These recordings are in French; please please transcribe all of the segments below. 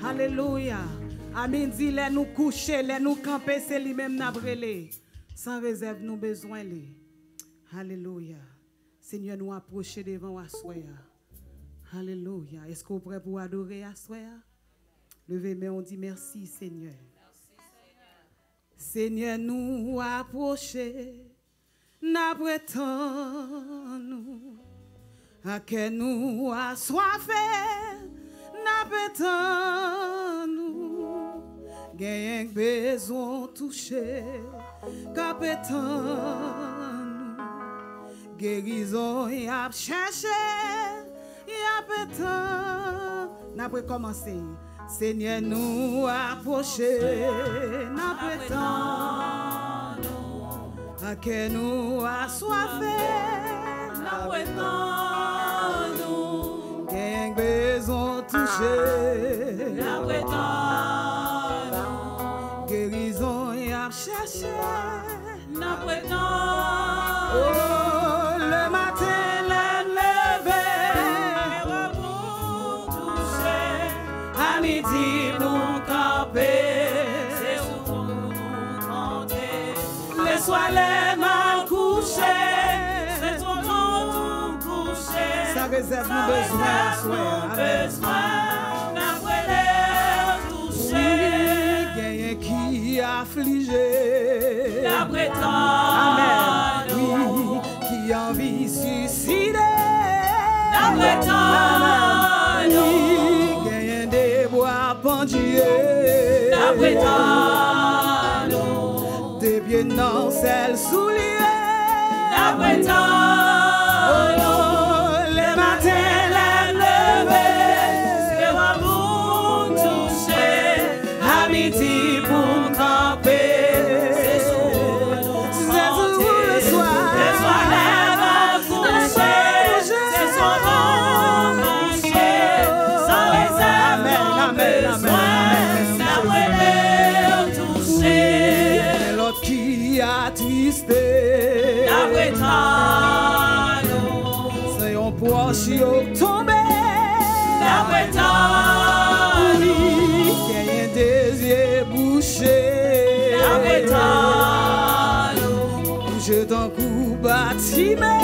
Alléluia. À midi, les nous coucher, les nous camper, c'est lui-même n'a brûlé. Sans réserve, nous besoin lui. Alléluia. Seigneur, nous approcher devant Assoya. Alléluia. Est-ce qu'on est prêt pour adorer Assoya? Levez-moi, on dit merci, Seigneur. Seigneur, nous approcher, n'apprétons nous, à que nous assoiffés, n'apprétons nous, gagne besoin toucher, qu'apprétons nous, guérison y a cherché, y a pétant, n'après commencer. Seigneur, nous approcher, n'apprétons nous, à que nous assoiffés, n'apprétons nous, gagne besoin toucher, n'apprétons nous, guérison y a cherché, n'apprétons. Oh, le matin, midi nous camper, c'est où nous compter. Les soirs les mal couchés, c'est où nous coucher. Ça réserve nous besoin, n'après les toucher. Gagne qui affligé, n'après tant. Amen. Oui, qui envie suicider, n'après tant. N'apprétons des pieds dans celle souliers, n'apprétons les matins les lever, c'est pour toucher à midi pour camper, c'est sous le soir, les soirs les mal coucher, c'est son bon coucher, sans réserve, non besoin. Attristé, c'est un proche qui est tombé, qui a un désir bouché, bouché d'un coup bâtimé,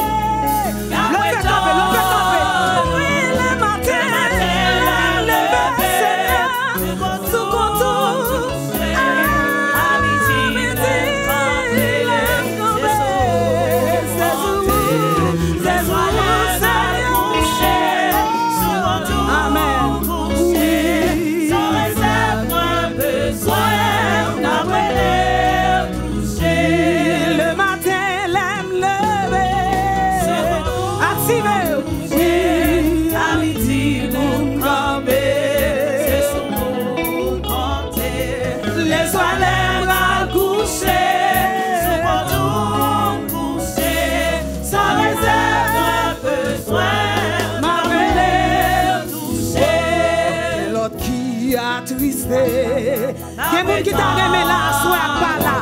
Quel monde qui t'a remis là, soit pas là.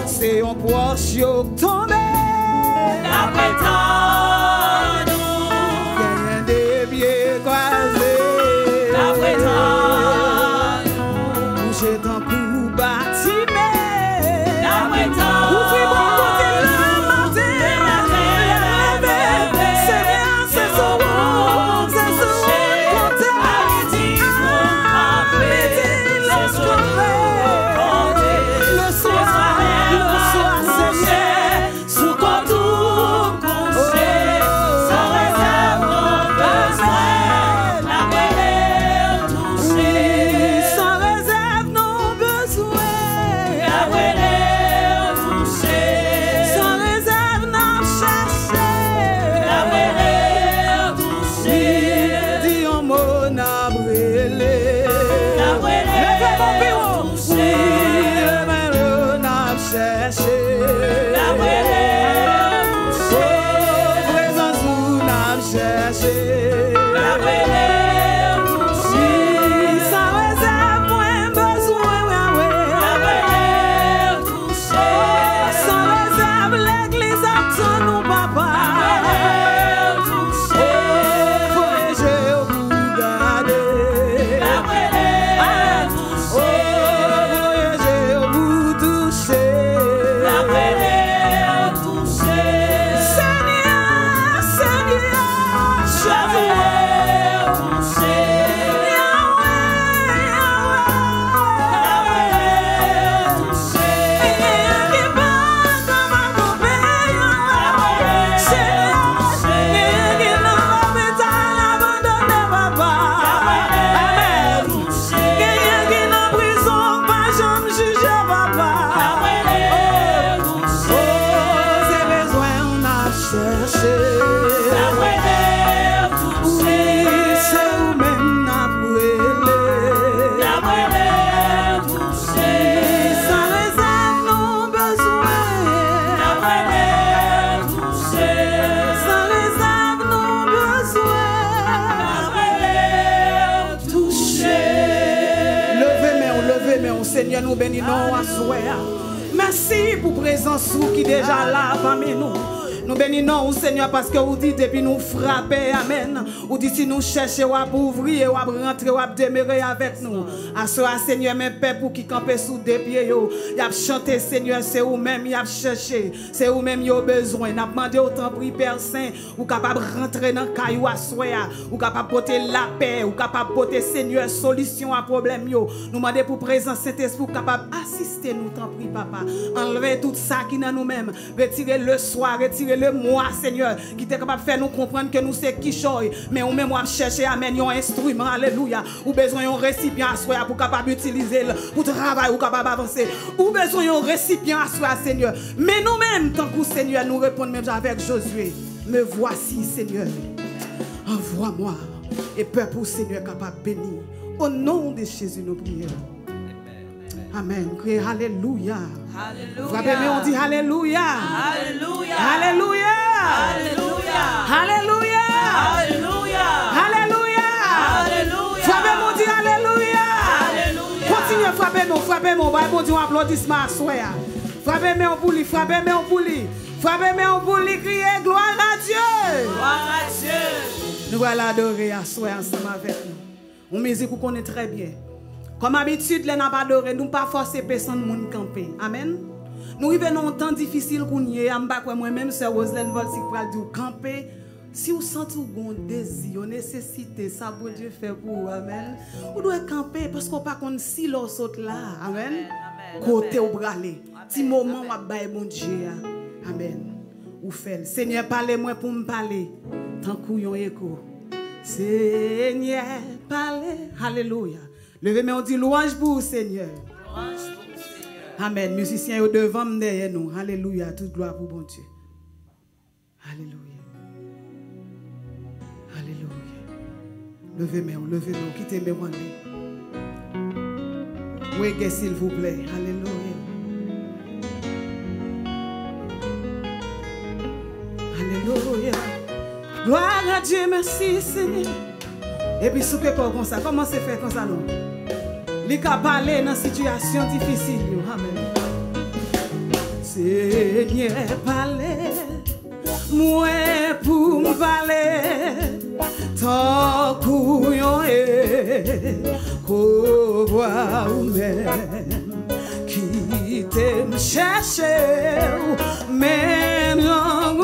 C'est un proche qui est tombé. N'apprétons nous. Gagne des pieds croisés. N'apprétons nous. Couché dans coup bâtimé. N'apprétons nous. Ouvrez mon côté le matin. C'est son monde, c'est son côté. Le soir, c'est sous quand tout couché, sans Seigneur, nous bénissons à soir. Merci pour présence qui est déjà là parmi nous. Nous bénissons, Seigneur, parce que vous dites depuis nous frapper, amen. Vous dites si nous cherchons à ouvrir, à rentrer, à demeurer avec nous. À ce Seigneur, mes pères pour qui campent sous des pieds, y a chanté, Seigneur, c'est vous-même, y a cherché, c'est vous-même, y a besoin. N'a demandé autant prix, Père Saint, ou capable de rentrer dans le caillou à soya, ou capable de porter la paix, ou capable de porter, Seigneur, solution à problème, yo. Nous demandons pour présence Saint-Esprit, capable d'assister nous, t'en prie, papa. Enlever tout ça qui est dans nous-mêmes, retirer le soir, retirer le moi, Seigneur, qui est capable de faire nous comprendre que nous c'est qui choy, mais ou même on chercher à mener un instrument, alléluia, ou besoin d'un récipient à soi pour capable utiliser pour travailler ou capable avancer, ou besoin d'un récipient à soi, Seigneur. Mais nous-mêmes, tant que Seigneur, nous répondons même avec Josué, me voici, Seigneur, envoie-moi, et peuple, Seigneur, capable de bénir. Au nom de Jésus, nous prions. Amen. Criez Alléluia. Alléluia. Frappez-moi, on dit Alléluia. Alléluia. Alléluia. Alléluia. Alléluia. Alléluia. Alléluia. Alléluia. Frappez-moi, on dit Alléluia. Alléluia. Continuez, frappez-moi, frappez-moi. Bon Dieu, applaudissement à soi. Frappez-moi, on bouli, frappez-moi, on bouli. Frappez-moi, on bouli, criez gloire à Dieu. Gloire à Dieu. Nous allons adorer à soi ensemble avec nous. On musique qu'on connaît très bien. Comme habitude, les n'a pas adoré, nous pas forcer personne de camper. Amen. Nous vivons un temps difficile qu'on y est. Moi-même, c'est Roselaine Volsi qui va dire camper. Si vous sentez un désir, une nécessité, ça bon Dieu fait pour vous. Amen. Vous devez camper parce qu'on pas qu'on si l'on saute là. Amen. Côté au bralé. Petit moment où vous avez bon Dieu. Amen. Ou fait. Seigneur, parlez-moi pour me parler. Tant qu'on y a un écho. Seigneur, parlez. Alléluia. Levez-moi, on dit louange pour vous, Seigneur. Louange pour vous, Seigneur. Amen. Musiciens au devant derrière nous. Alléluia. Toute gloire pour bon Dieu. Alléluia. Alléluia. Levez-moi, levez-moi. Quittez-moi. Oui, s'il vous plaît. Alléluia. Alléluia. Gloire à Dieu, merci Seigneur. Et puis, si vous faites comme ça, comment c'est fait comme ça, non? Les cas parler dans une situation difficile. Amen. Seigneur, parlez, moi pour me parler, tant qu'on est, qu'on voit ou même, qui t'aime chercher, même dans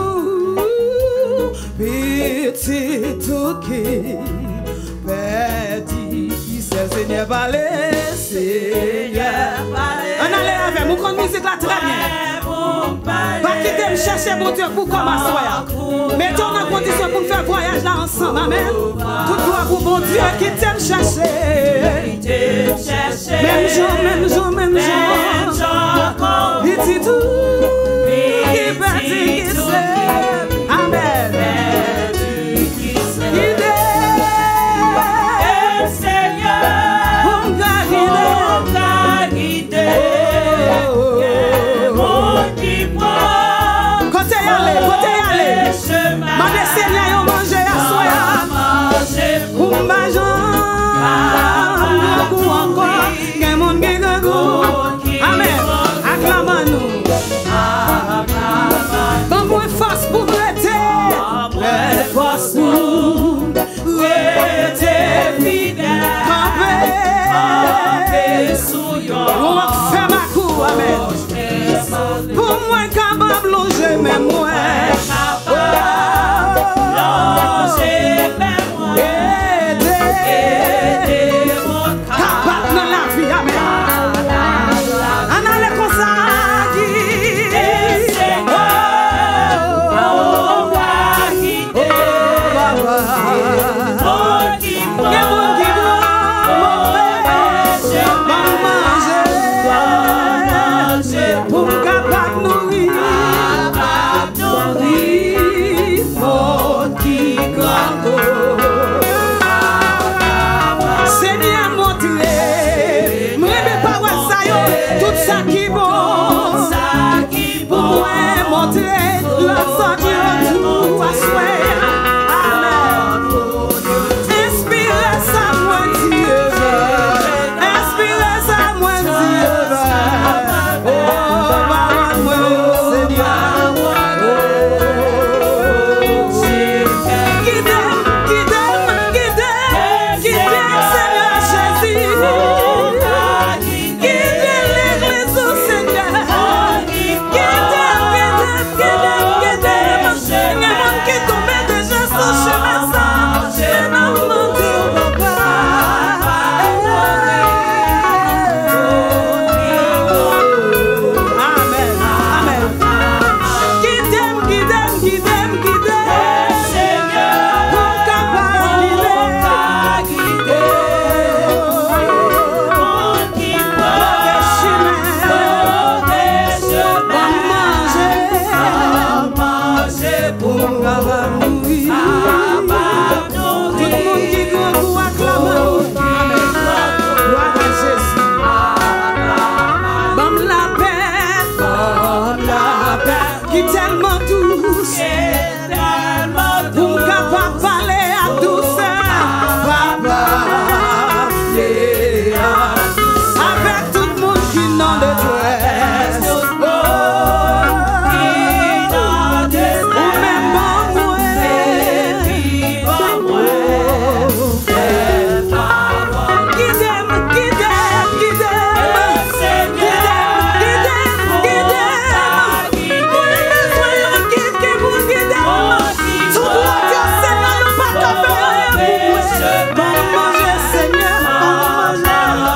petit tout qui petit. Seigneur, parlez, Seigneur, parlez. On allait avec nous, qu'on musique là très bien. Pas quitter me chercher, mon Dieu, pour commencer. Mettons en condition pour faire voyage là ensemble. Amen. Tout gloire pour mon Dieu qui t'aime chercher. Même jour, même jour, même jour. Petit tout, qui petit, qui sait. Amen.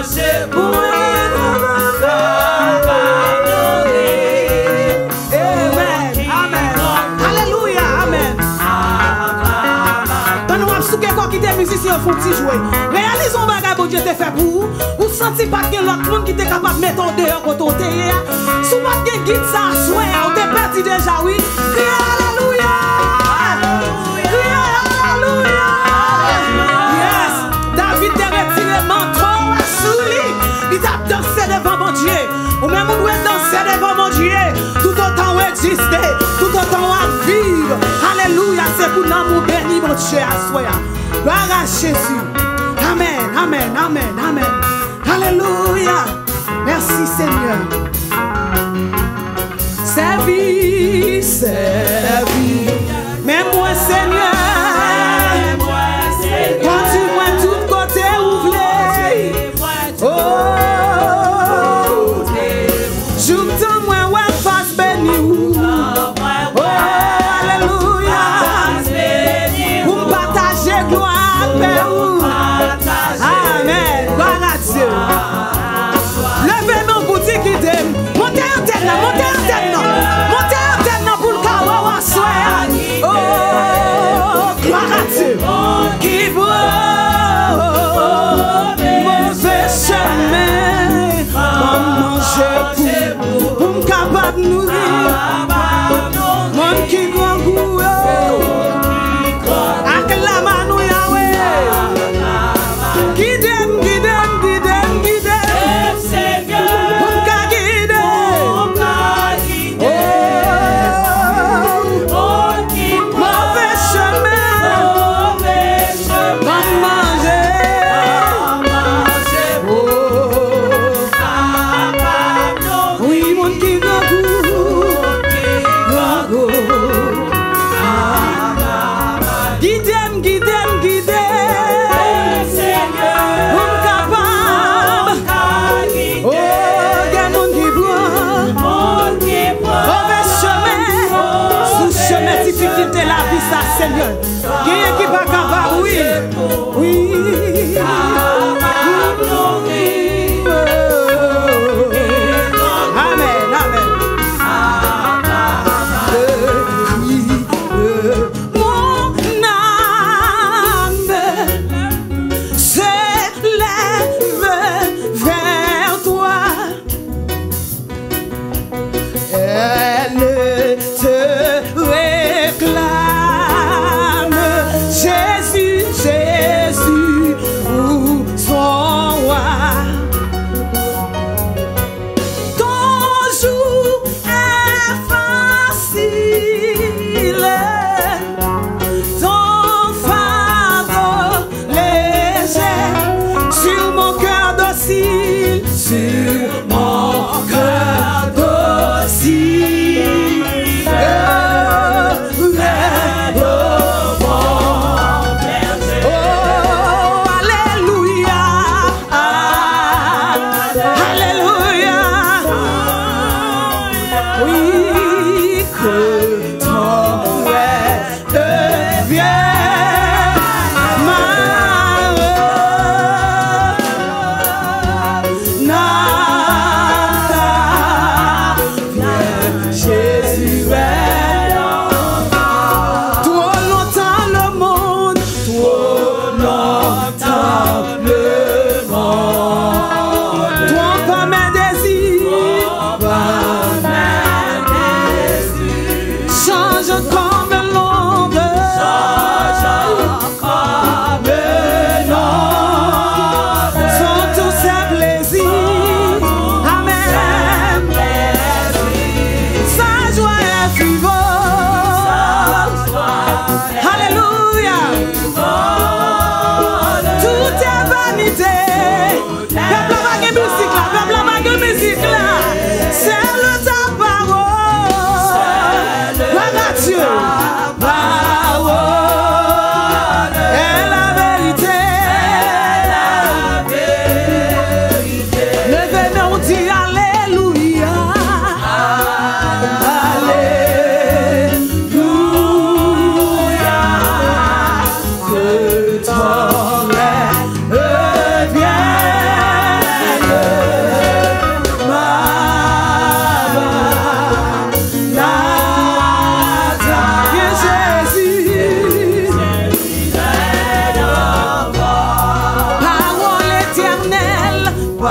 manger pour Amen. Amen. Alléluia. Amen. Quand nous avons souqué quoi qui était musicien, faut petit jouer. Réalisons bagage que Dieu t'a fait pour vous. Vous sentez pas que l'autre monde qui était capable de mettre en dehors quand on était. Si vous pas de guide ça, souhait, on t'est perdu déjà, oui. Criez alléluia. Criez alléluia. Yes. David t'a retiré le manteau à souli. Il t'a dansé devant mon Dieu. Ou même on doit danser devant mon Dieu. Tout autant où exister, tout autant à vivre. Alléluia. C'est pour l'amour béni, mon Dieu, à soi. Gloire à Jésus. Amen, amen, amen, amen. Alléluia. Merci Seigneur. Servi, servi. Mais moi Seigneur, quand tu vois tout côté ouvré. Oh, j'entends moi ouais face béni. Oh, alléluia. Pour partager gloire, amen. Gloire à Dieu. Levez mon boutique qui t'aime. Montez antenne, montez antenne. Montez antenne pour le kawawa soir. Oh, gloire à Dieu. Qui vaut mauvais chemin. Maman, je pour me capable de nourrir. Mon qui grand goût. Acclame-nous Yahweh. Guidem, guidem, guidem, guidem. Pour me guider. Mauvais chemin. Manger. Oui, mon qui grand goût. Grand goût. Guidem, guidem, guidem. Pour me capable. Oh, y'a mon qui boit. Mauvais chemin. Sous chemin, difficulté la vie, ça, Seigneur. Qui est qui va capable, oui. Oui. Amen, amen. Mon âme s'élève vers toi. Elle te réclame. Jésus, Jésus, vous son roi. Ton jour est facile, ton fardeau léger, sur mon cœur docile, sur mon cœur docile. Oh, alléluia. Alléluia. Oui, que ton règne devienne ma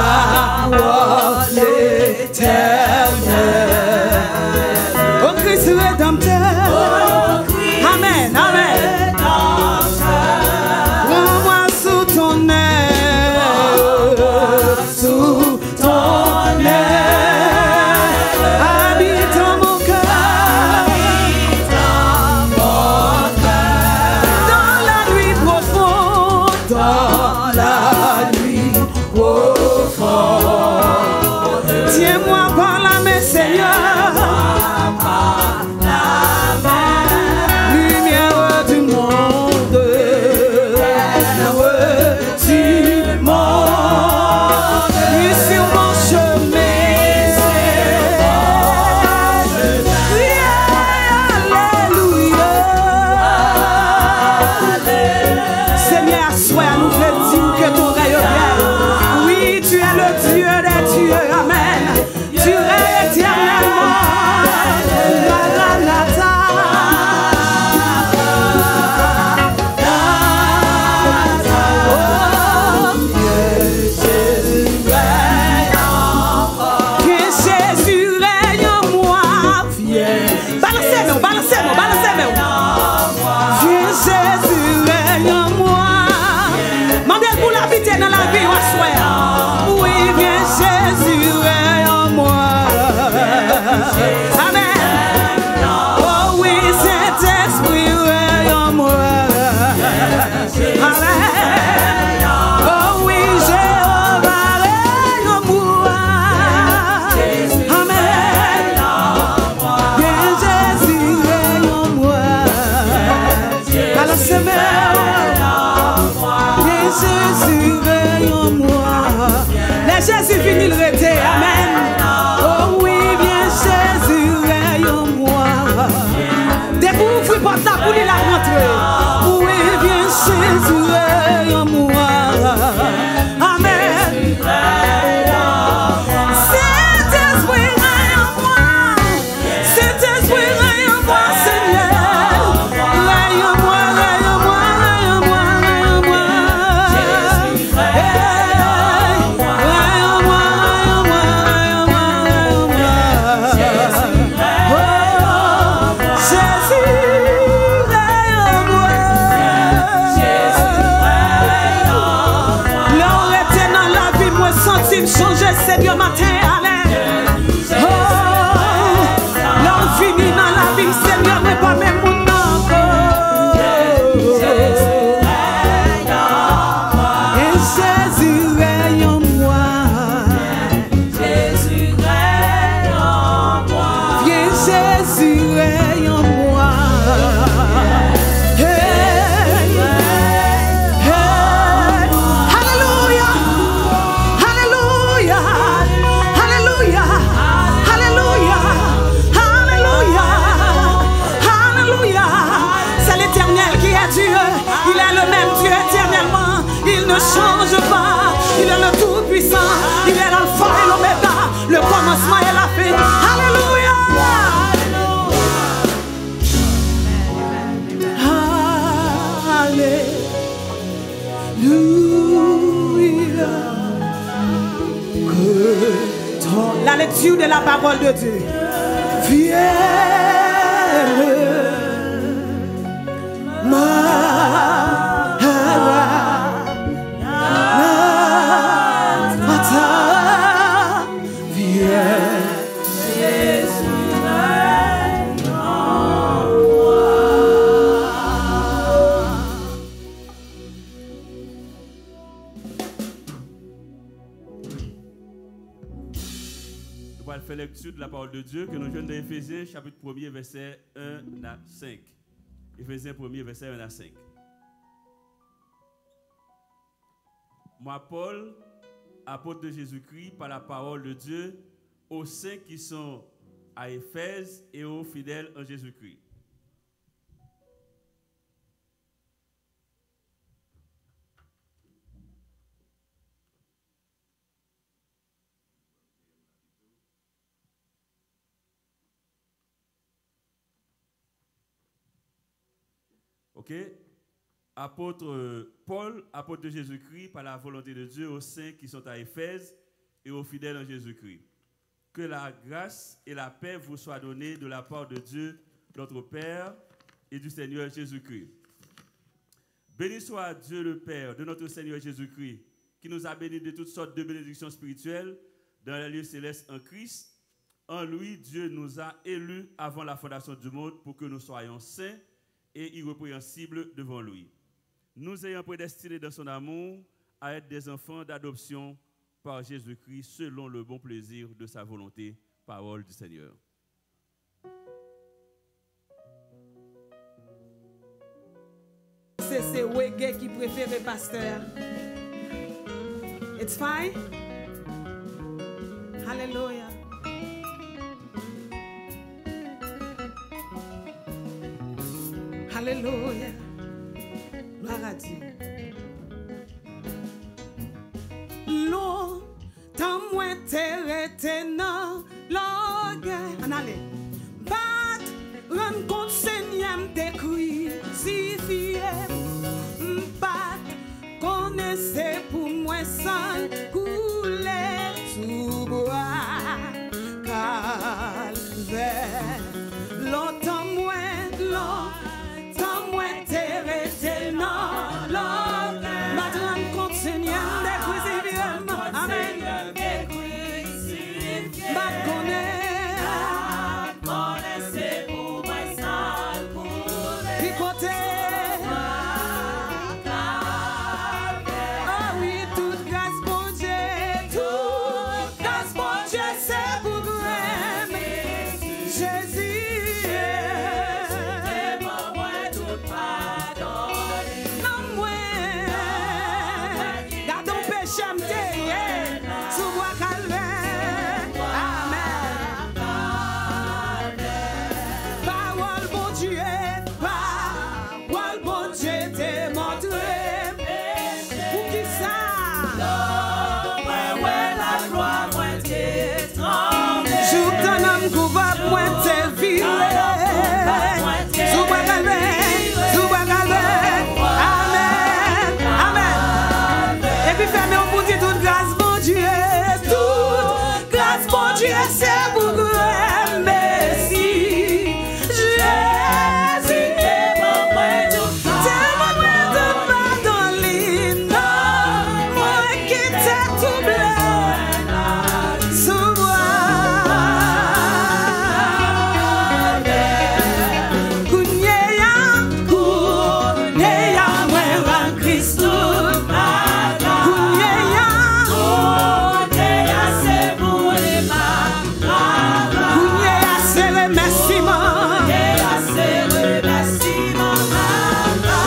parole éternelle. Au Christ rédempteur. Amen, amen. Prends-moi sous ton aile, sous ton aile. Habite en mon cœur, dans la nuit profonde, dans la nuit profonde. Tiens-moi par la main, Seigneur. Lumière du monde, et sur mon chemin, alléluia. Seigneur, sois nous fait dire que ton règne vienne. Oui, tu es le Dieu des dieux, amen. Tu règnes éternellement. Maranatha. Dans la vie, oui, viens Jésus, règne en moi. Amen. Oh oui, Saint-Esprit, règne en moi. Amen. Oh oui, Jéhovah, règne en moi. Amen. Viens Jésus, règne en moi. À la semaine. Jésus règne en moi. Les Jésus finit le rété. Amen. Oh oui, viens Jésus règne en moi. Découvre porte la pour la rentrer. Oui, viens Jésus règne en moi. Amen. Saint-Esprit règne en moi. Saint-Esprit règne en moi, Seigneur. Règne en moi, règne en moi, règne en moi, règne en moi. Changer Seigneur matin, allez. Oh, l'homme fini dans la vie, Seigneur, mais pas même mon nom. Et Jésus règne en moi. Jésus règne en moi. Viens Jésus règne en moi. Change pas, il est le tout-puissant, il est l'alpha et l'oméga, le commencement et la fin. Alléluia. Alléluia. La lecture de la parole de Dieu. Viens, Fait lecture de la parole de Dieu que nous venons d'Éphésiens chapitre 1er verset 1 à 5. Éphésiens 1er verset 1 à 5. Moi Paul, apôtre de Jésus-Christ par la parole de Dieu, aux saints qui sont à Éphèse et aux fidèles en Jésus-Christ. Ok? Apôtre Paul, apôtre de Jésus-Christ, par la volonté de Dieu, aux saints qui sont à Éphèse et aux fidèles en Jésus-Christ. Que la grâce et la paix vous soient données de la part de Dieu, notre Père, et du Seigneur Jésus-Christ. Béni soit Dieu le Père de notre Seigneur Jésus-Christ, qui nous a bénis de toutes sortes de bénédictions spirituelles dans les lieux célestes en Christ. En lui, Dieu nous a élus avant la fondation du monde pour que nous soyons saints et irrépréhensibles devant lui. Nous ayons prédestinés dans son amour à être des enfants d'adoption par Jésus-Christ selon le bon plaisir de sa volonté. Parole du Seigneur. C'est reggae qui préfère pasteur. It's fine. Hallelujah. Hallelujah. Gloire à Dieu. Longtemps moins t'es non l'orgue. En allez. Bat, rend compte Seigneur décrit si fier. Bat, connaissez pour moi sans couler sous bois. Calvaire. Longtemps moins t'es non l'orgue. Bat, rend compte Seigneur décrit si fier. Amen. Bat, connaissez pour moi sans couler. Puis côté. Ah oui, toute grâce bon Dieu, toute grâce bon Dieu, c'est pour moi. Jésus, c'est pour moi tout pardonné. Non moi, gardons péché m'te, sous bois calvaire. Amen. Parole bon Dieu, parole bon Dieu t'est montré. Pour qui ça? La gloire moins t'est tremblée. Joue ton âme couverte moins t'est virée. Sous bois calvaire. Amen. Amen. Et puis fermez au bout de toute grâce bon Dieu. Toute grâce bon Dieu c'est pour grand merci. Jésus t'es mon moi tout pardon lindo. Moi qui t'ai tout blé sous bois. Kounya moi en Christ. C'est pour les c'est le remerciement. C'est le remerciement.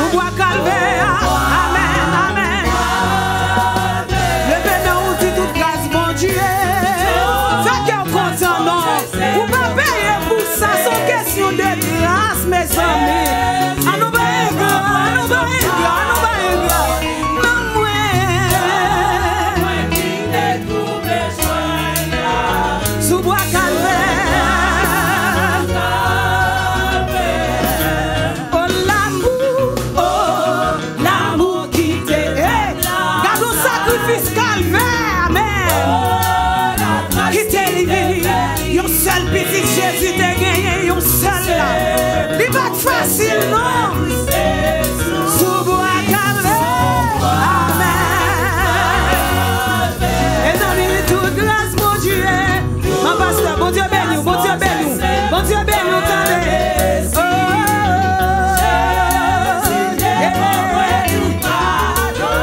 Au bois calvaire. Amen, amen. Le bénin ou dit toute grâce, bon Dieu. Fait qu'on content, non. Ou pas payer pour ça, sans question de grâce, mes amis. À nous bailler grâce, à nous bailler grâce, à nous bailler grâce. Non, moi qui n'ai tout besoin. Sous bois calvaire. Oh l'amour qui t'est. Garde au sacrifice calvaire, amen. Qui t'est livré. Yon seul petit Jésus t'est gagné, yon seul là. Il va être facile, non? Sous bois calvaire, amen. Et dans lui toute grâce, mon Dieu. Mon pasteur, bon Dieu béni, bon Dieu béni, bon Dieu béni, attendez.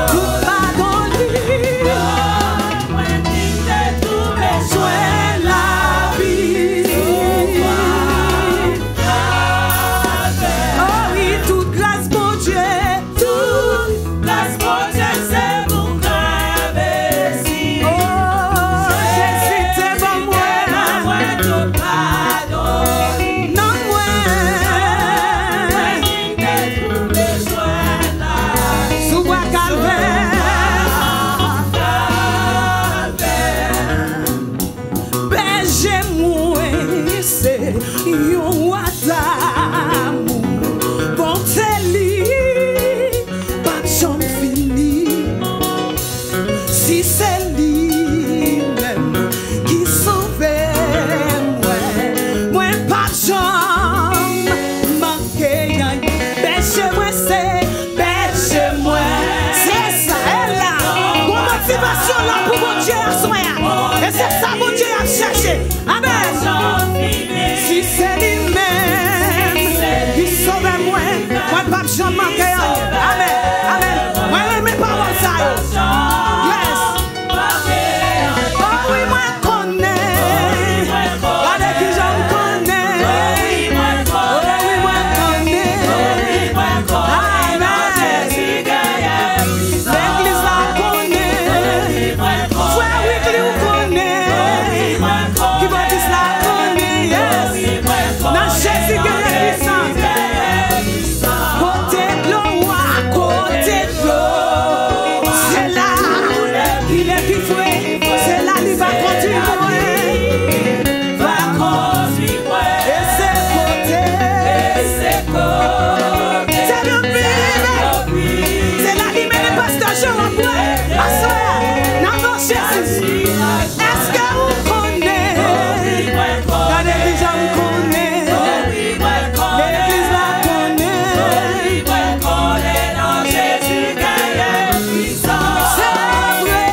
Tout pardon lui. Soin la vie. Oh oui, toute grâce. Dieu à soin. Et c'est ça, bon Dieu a cherché. Amen. Si c'est lui-même qui sauve moi, moi pas jamais manquer. Amen. Amen. Moi mes paroles ça. Yes. Oh oui, moi connais. Regardez qui j'en connais. Oh oui, moi connais. Amen. L'église la connaît. Frère Weekly vous connaît. Qui va dire la connaît. Yes. Dans Jésus qui est puissant. Côté de l'eau, côté de l'eau. C'est là qu'il est plus frais. C'est là qu'il va continuer. Va continuer. Et c'est côté. C'est le Bible. C'est là qu'il met le pasteur Jean après. Assoya. N'avons Jésus. Est-ce que vous connaissez? Regardez déjà vous connaissez. L'église la connaît. C'est vrai.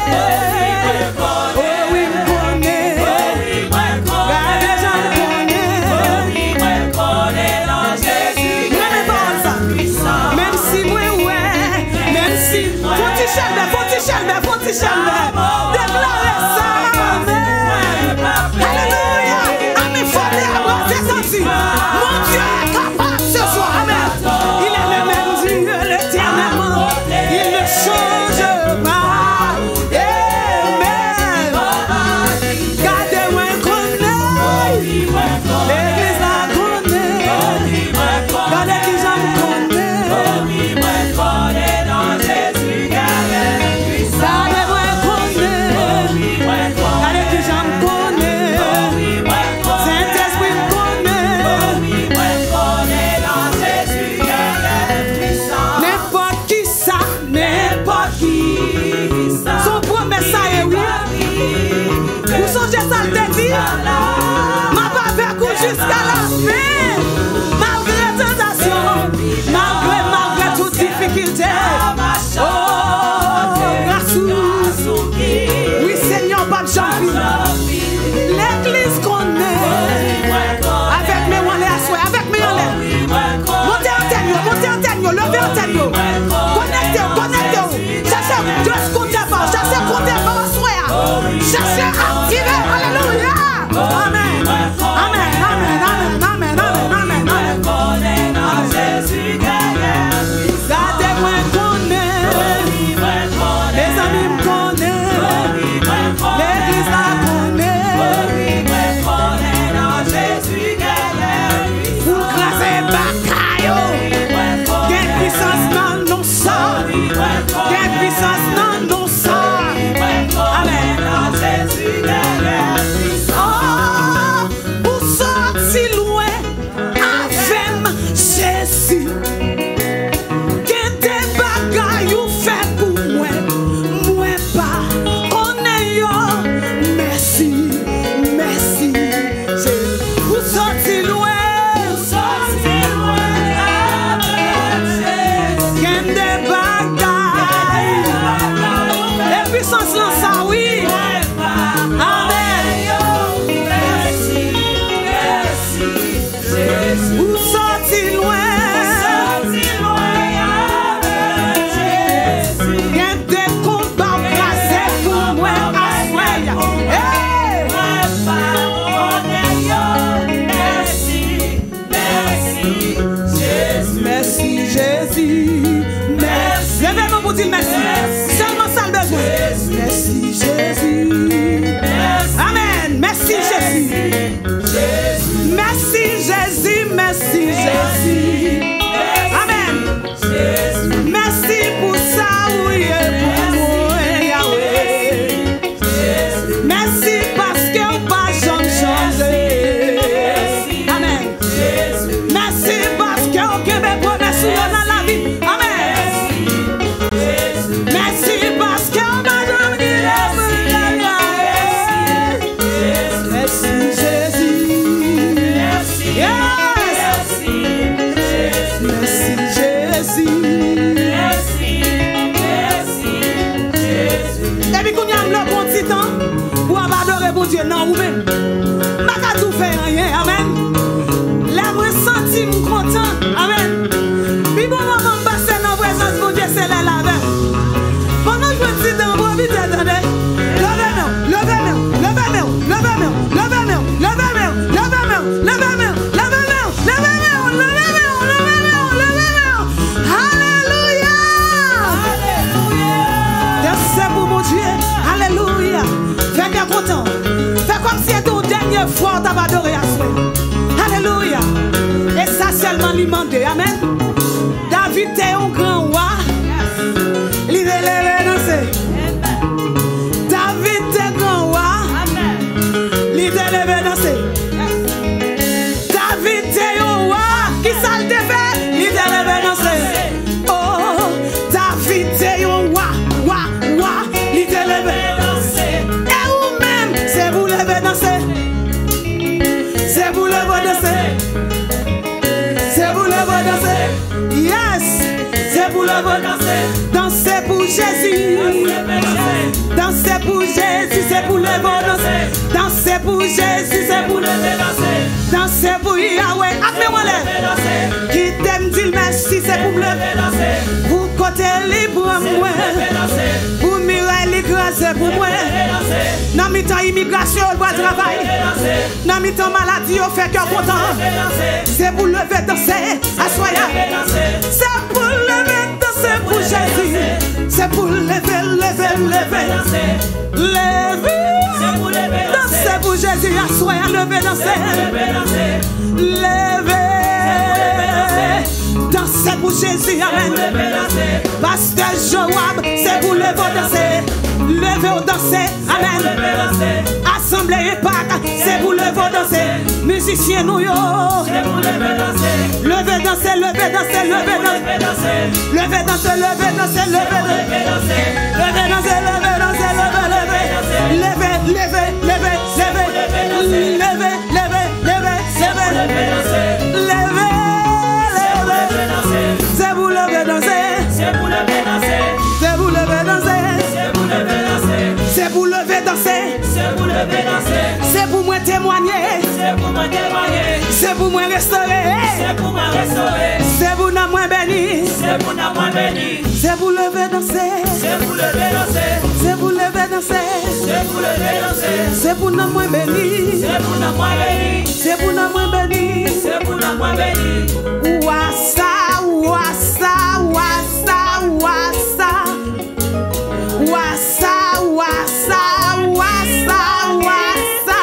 Oh oui, vous connaissez. Regardez déjà vous connaissez. Même pas ça. Même si moi ouais. Même si. Faut t'y chalmer. Déclarez ça. Amen. Alléluia. Amen. Faut t'y senti. Mon Dieu est capable ce soir. Amen. Il est le même Dieu l'éternellement. Il ne change pas. Amen. Gardez-moi connaît. L'église la connaît. Gardez qui j'en connaît. Gardez-moi connaît. Gardez qui j'en connaît. Saint-Esprit me connaît. N'importe qui ça, n'importe qui. Son promesse ça est oui. Vous songez ça le dit. Ma pas avec vous jusqu'à la fin. Malgré tentation, malgré toute difficulté. Oh, grâce oui Seigneur, pas de janvier. L'église connaît. Avec mes wallets à soi, avec mes wallets. Montez antenne, levez antenne. Connectez-vous. Cherchez compter par soi. Cherchez activer. Alléluia. Amen. Amen. Amen. Amen. Amen. Amen. Gardez-moi connaît. Les amis me connaissent. L'église la connaît. Vous crasez bataille. Quelle puissance dans nos sangs. Quelle puissance dans nos sangs. Amen. Oh, vous sortez loin avec Jésus. Quel des bagailles vous faites pour moi. Moi pas. Connais yo. Merci. Merci. Vous sortez loin. Quel des bagailles. Les puissances là, ça oui. Amen. Vous sortez loin. Il y a des combats blasés pour moi à soi. Hey! Merci Jésus. Merci. Levez-moi pour dire merci. Seulement ça le besoin. Merci Jésus. Amen. Merci Jésus. Merci Jésus. Merci Jésus. Amen. Merci pour ça, oui, pour moi, Yahweh. Merci parce que pas jamais changé. Amen. Merci parce que au Québec, on est dans la vie. Amen. Dieu, non, vous-même. Je ne tout faire rien, amen. Là, moi, senti content, amen. Puis bon, maman, je passe dans la présence de Dieu, c'est la lave. Pendant que je suis dans mon vie, attendez. Alléluia. Fais bien content. Fais comme si c'était la dernière fois que tu as adoré à soi. Alléluia. Et ça seulement lui demandé. Amen. David était un grand roi. Il est levé. David était grand roi. Il est levé danser. David était un roi. Qui ça le fait? Il est levé danser. Oh, David était un roi. C'est vous lever danser. C'est vous lever danser. C'est vous lever danser. Yes. C'est vous lever danser. Dansez pour Jésus. Dansez pour Jésus. C'est pour lever danser. Dansez pour Jésus. C'est pour lever danser. Dansez pour Yahweh. Appelez-moi les. Qui t'aime dit merci. C'est pour lever danser. Vous côté libre moi. Pour Mireille l'écraser pour moi. Dans mi temps immigration, on doit travailler. Dans mi temps maladie, on fait cœur content. C'est pour lever danser, assoya. C'est pour lever danser pour Jésus. C'est pour lever, lever. Danser pour Jésus, assoya, lever danser. Lever. Danser pour Jésus, amen. Pasteur Joab, c'est pour lever danser. Lever au danser, amen. Assemblée et Pâques, c'est pour lever danser. Musiciens nous yo, c'est pour lever danser. Lever danser, lever danser, lever danser. Lever danser, lever danser, lever danser. Lever danser, lever danser, lever. Lever, lever, lever, lever. Lever, lever, lever, lever. C'est pour lever danser. C'est pour lever danser. C'est pour lever danser. C'est pour lever danser. C'est pour lever danser. C'est pour lever danser. C'est pour moi témoigner. C'est pour moi témoigner. C'est pour moi restaurer. C'est pour moi restaurer. C'est pour nous moi béni. C'est pour nous moi béni. C'est pour lever danser. C'est pour lever danser. C'est pour lever danser. C'est pour lever danser. C'est pour nous moi béni. C'est pour nous moi béni. C'est pour nous moi béni. C'est pour nous moi béni. Ouassa. Wassa, wassa, wassa. Wassa, wassa, wassa, wassa.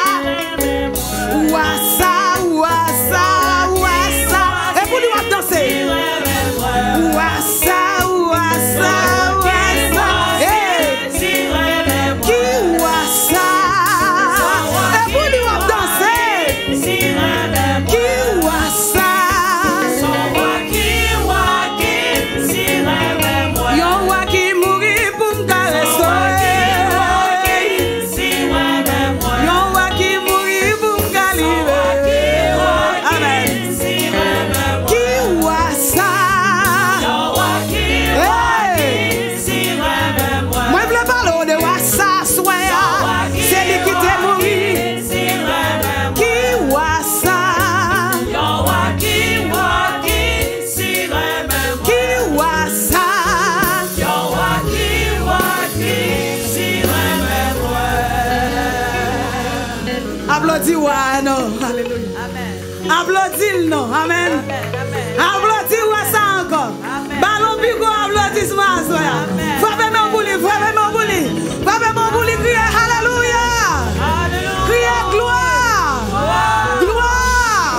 Wassa, wassa, wassa. Et pour lui danser. Wassa, wassa, wassa. Qui wassa. Et pour lui danser. Qui wassa. Applaudis-moi, non, alléluia. Amen. Applaudis-le, non, amen. Applaudis-moi ça encore. Ballon bigo, applaudissement, soya. Frappez mon bouli, frappez mon bouli. Frappez mon bouli, criez alléluia. Criez gloire. Gloire.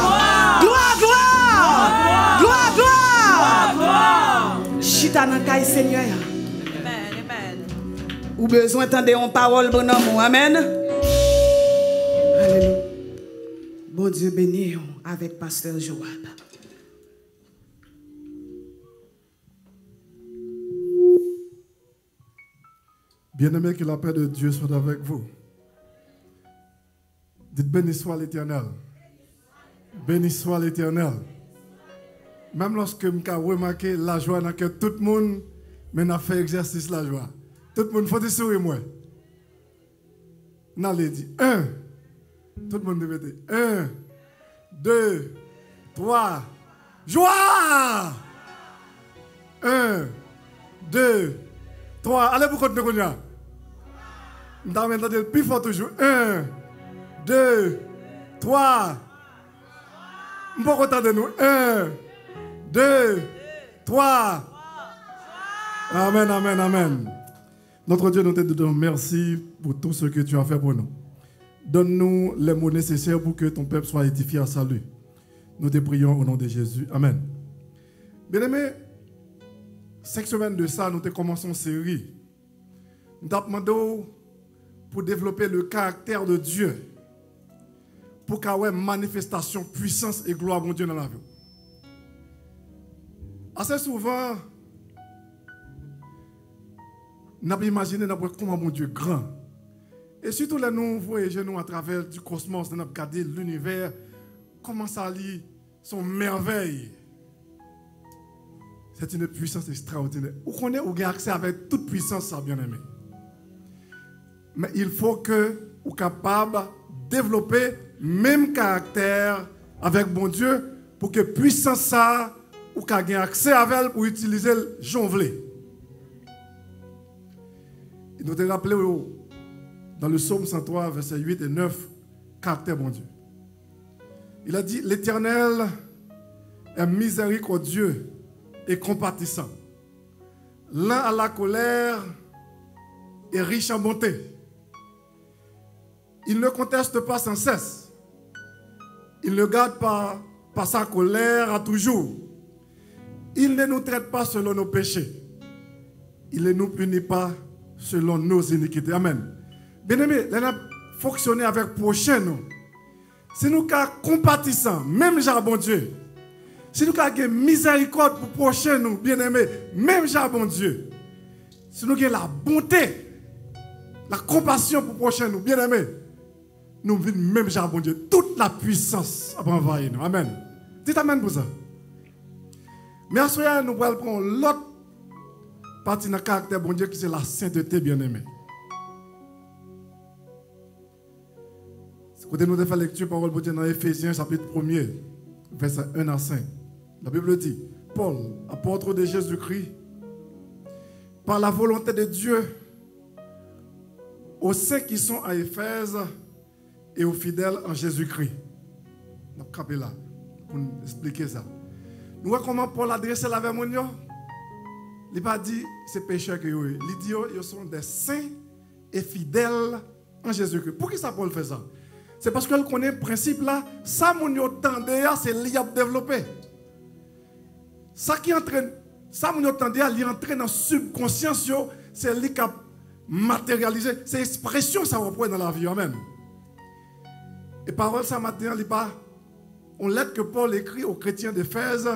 Gloire, gloire. Gloire, gloire. Chita nan kay Seigneur. Amen. Ou besoin d'entendre une parole bon amour, amen. Alléluia. Bon Dieu béni avec Pasteur Joab. Bien-aimés, que la paix de Dieu soit avec vous. Dites béni soit l'Éternel. Béni soit l'Éternel. Même lorsque je remarqué la joie dans que tout le monde mais n'a fait exercice la joie. Tout le monde faut sourire moi. N'allez dit 1. Tout le monde répète. 1, 2, 3. Joie! 1, 2, 3. Allez pour continuer comme ça. Nous allons maintenant le plus fort toujours. 1, 2, 3. Nous pouvons entendre nous. 1, 2, 3. Amen, amen, amen. Notre Dieu, nous te disons merci pour tout ce que tu as fait pour nous. Donne-nous les mots nécessaires pour que ton peuple soit édifié à salut. Nous te prions au nom de Jésus. Amen. Bien-aimés, 5 semaines de ça, nous te commençons une série. Nous t'avons demandé pour développer le caractère de Dieu. Pour qu'il y ait manifestation, puissance et gloire de Dieu dans la vie. Assez souvent, nous avons imaginé comment mon Dieu est grand. Et surtout, là, nous voyons à travers du cosmos, nous avons regardé l'univers, comment ça lit son merveille. C'est une puissance extraordinaire. Vous connaissez, vous avez accès avec toute puissance, ça, bien-aimé. Mais il faut que vous soyez capable de développer le même caractère avec mon Dieu pour que puissance ça, vous ayez accès à elle pour utiliser le jonglé. Il nous a rappelé dans le psaume 103, versets 8 et 9, caractère mon Dieu. Il a dit, l'Éternel est miséricordieux et compatissant, lent à la colère et riche en bonté. Il ne conteste pas sans cesse. Il ne garde pas par sa colère à toujours. Il ne nous traite pas selon nos péchés. Il ne nous punit pas selon nos iniquités. Amen. Bien-aimés, nous avons fonctionné avec prochain. Si nous sommes compatissants, même Jean bon Dieu, si nous avons miséricorde pour prochain, bien-aimés, même Jean bon Dieu, si nous avons la bonté, la compassion pour prochain, bien-aimés, nous vivons même Jean bon Dieu, toute la puissance à envahir nous. Amen. Dites amen pour ça. Mais à ce moment, nous allons prendre l'autre partie de notre caractère bon Dieu qui c'est la sainteté, bien-aimé. Quand nous avons fait lecture parole pour Dieu dans Éphésiens chapitre 1er, verset 1 à 5. La Bible dit, Paul, apôtre de Jésus-Christ, par la volonté de Dieu, aux saints qui sont à Éphèse et aux fidèles en Jésus-Christ. On va camper là pour nous expliquer ça. Nous voyons comment Paul adresse la avec mon. Il n'a pas dit c'est pécheurs que ils dit ils sont des saints et fidèles en Jésus-Christ. Pour qui ça Paul fait ça? C'est parce qu'elle connaît le principe là, ça mon yo tendé c'est lui à développer. Ça qui entraîne, ça mon yo tendé à lui entrer dans subconscience c'est lui qui a matérialisé, c'est expression ça reprend dans la vie amen. Et parole ça matin il pas on lettre que Paul écrit aux chrétiens d'Éphèse,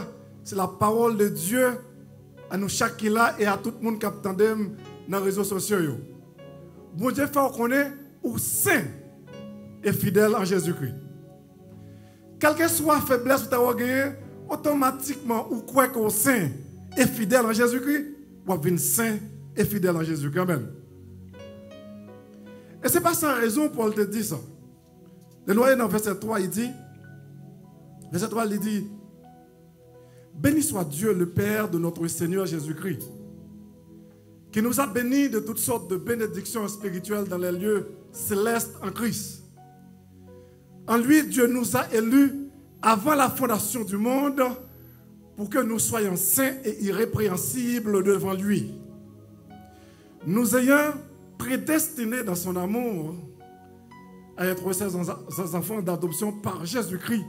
c'est la parole de Dieu à nous chaque là et à tout le monde qui attend dans les réseaux sociaux. Bon Dieu fait reconnaître ou saint et fidèle en Jésus-Christ. Quelle que soit la faiblesse que tu as gagnée, automatiquement, ou quoi qu'on saint et fidèle en Jésus-Christ, ou bien saint et fidèle en Jésus-Christ. Amen. Et ce n'est pas sans raison Paul te dit ça. Le noyer dans verset 3, il dit, verset 3, il dit, béni soit Dieu, le Père de notre Seigneur Jésus-Christ, qui nous a bénis de toutes sortes de bénédictions spirituelles dans les lieux célestes en Christ. En lui, Dieu nous a élus avant la fondation du monde pour que nous soyons saints et irrépréhensibles devant lui. Nous ayant prédestinés dans son amour à être ses enfants d'adoption par Jésus-Christ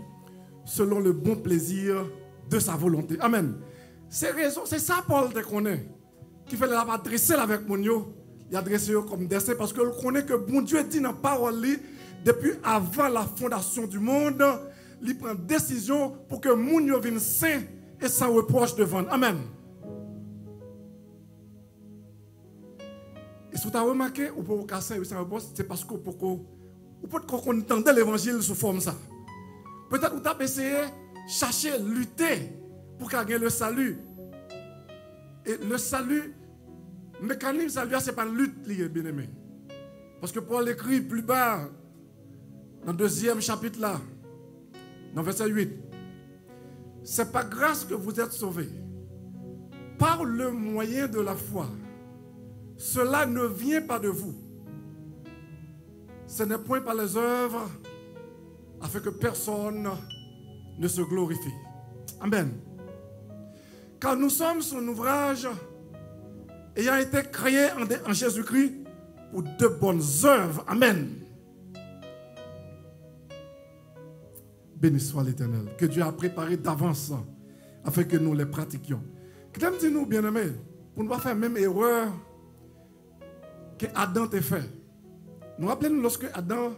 selon le bon plaisir de sa volonté. Amen. C'est ça Paul te connaît. Qui fait la adresser avec mon yo, il adresse comme dessin parce que le connaît que bon Dieu dit dans la parole depuis avant la fondation du monde, il prend décision pour que mon yo vienne saint et sans reproche devant. Amen. Et si vous avez remarqué, ou pour casser sans reproche, c'est parce que vous entendez l'évangile sous forme ça. Peut-être vous avez essayé de chercher, lutter pour gagner le salut. Et le salut, le mécanisme, ça ce n'est pas une lutte, bien aimé. Parce que Paul écrit plus bas, dans le 2e chapitre là, dans verset 8. C'est par grâce que vous êtes sauvés, par le moyen de la foi. Cela ne vient pas de vous. Ce n'est point par les œuvres, afin que personne ne se glorifie. Amen. Car nous sommes son ouvrage, ayant été créés en Jésus-Christ pour de bonnes œuvres. Amen. Béni soit l'Éternel, que Dieu a préparé d'avance afin que nous les pratiquions. Qu'est-ce que nous, bien-aimés, pour ne pas faire la même erreur que Adam t'a fait. Nous rappelons lorsque Adam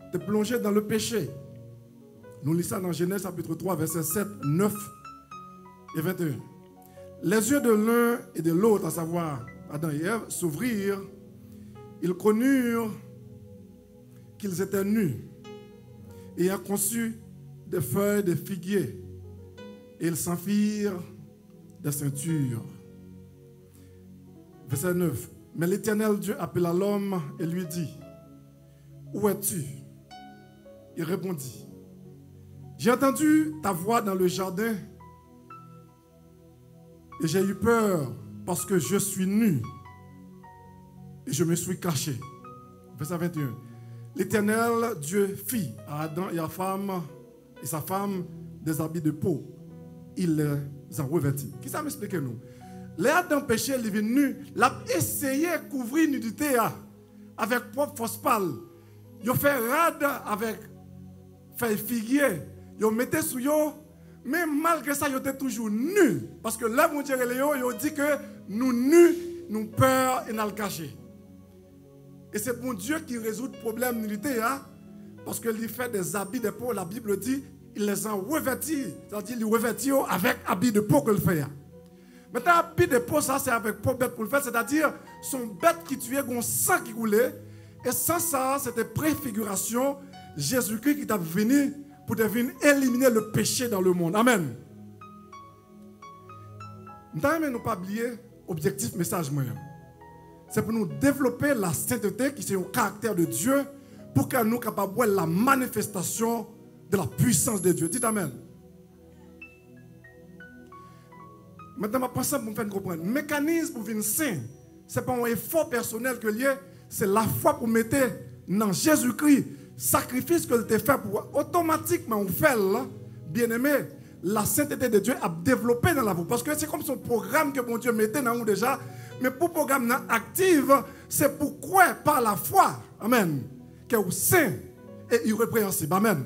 était plongé dans le péché. Nous lisons ça dans Genèse chapitre 3, versets 7, 9 et 21. Les yeux de l'un et de l'autre, à savoir Adam et Ève, s'ouvrirent. Ils connurent qu'ils étaient nus, ayant conçu des feuilles de figuier, et ils s'en firent des ceintures. Verset 9. Mais l'Éternel Dieu appela l'homme et lui dit, où es-tu? Il répondit, j'ai entendu ta voix dans le jardin et j'ai eu peur parce que je suis nu et je me suis caché. Verset 21. L'Éternel Dieu fit à Adam et à sa femme des habits de peau. Il les a revêtis. Qui ça m'explique nous? Les Adam péché, il est nu, il a essayé de couvrir nudité avec propre force pâle. Il a fait rade avec feuille figuier. Il a mis sur eux, mais malgré ça, il était toujours nu. Parce que là, mon Dieu, il dit que nous nus, nous peur et nous le cacher. Et c'est pour Dieu qui résout le problème de nudité. Parce qu'il fait des habits de peau, la Bible dit, il les a revêtis. C'est-à-dire, il revêtit avec habits de peau que le fait. Maintenant, habit de peau, ça, c'est avec peau bête pour le faire. C'est-à-dire, son bête qui tuait, son sang qui coulait. Et sans ça, c'était préfiguration. Jésus-Christ qui est venu pour venir éliminer le péché dans le monde. Amen. Nous ne pas oublier l'objectif message moyen. C'est pour nous développer la sainteté qui est au caractère de Dieu pour que nous soyons capables de voir la manifestation de la puissance de Dieu. Dites Amen. Maintenant, je pense pour me faire comprendre. Le mécanisme pour venir saint, ce n'est pas un effort personnel que lié, c'est la foi pour mettre dans Jésus-Christ sacrifice que tu fait pour automatiquement on fait là, bien aimé, la sainteté de Dieu a développé dans la vie. Parce que c'est comme son programme que mon Dieu mettait dans nous déjà. Mais pour le programme actif, c'est pourquoi par la foi, amen, que vous saint et irrépréhensible. Amen.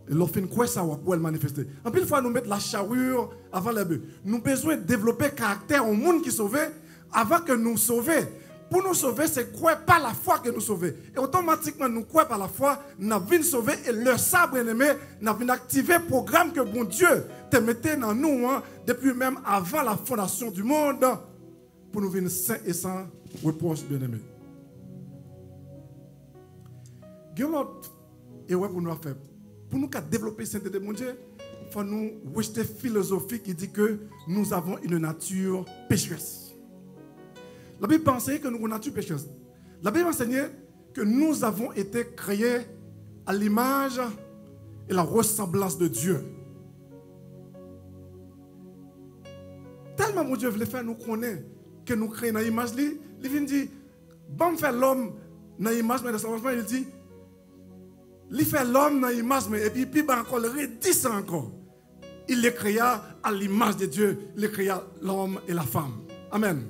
Et l'offre quoi ça va pouvoir le manifester. En plus, fois nous mettre la charrue avant les bœufs. Nous avons besoin de développer caractère au monde qui sauve avant que nous sauver. Pour nous sauver, c'est quoi par la foi que nous sauver. Et automatiquement, nous quoi par la foi, nous avons sauver et le sabre ennemi, nous avons activé le programme que bon Dieu te mettait dans nous depuis même avant la fondation du monde pour nous venir saints et sans reproche, bien aimé. Il y a l'autre erreur pour nous faire. Pour nous développer la sainteté de mon Dieu, il faut nous rejeter la philosophie qui dit que nous avons une nature pécheresse. La Bible pensait que nous avons une nature pécheresse. La Bible enseignait que nous avons été créés à l'image et la ressemblance de Dieu. Tellement mon Dieu voulait faire nous connaître que nous créons dans l'image, il vient dire, bon, faire l'homme dans l'image, mais il dit, il fait l'homme dans l'image, et puis encore, il redit ça encore. Il les créa à l'image de Dieu, il les créa l'homme et la femme. Amen.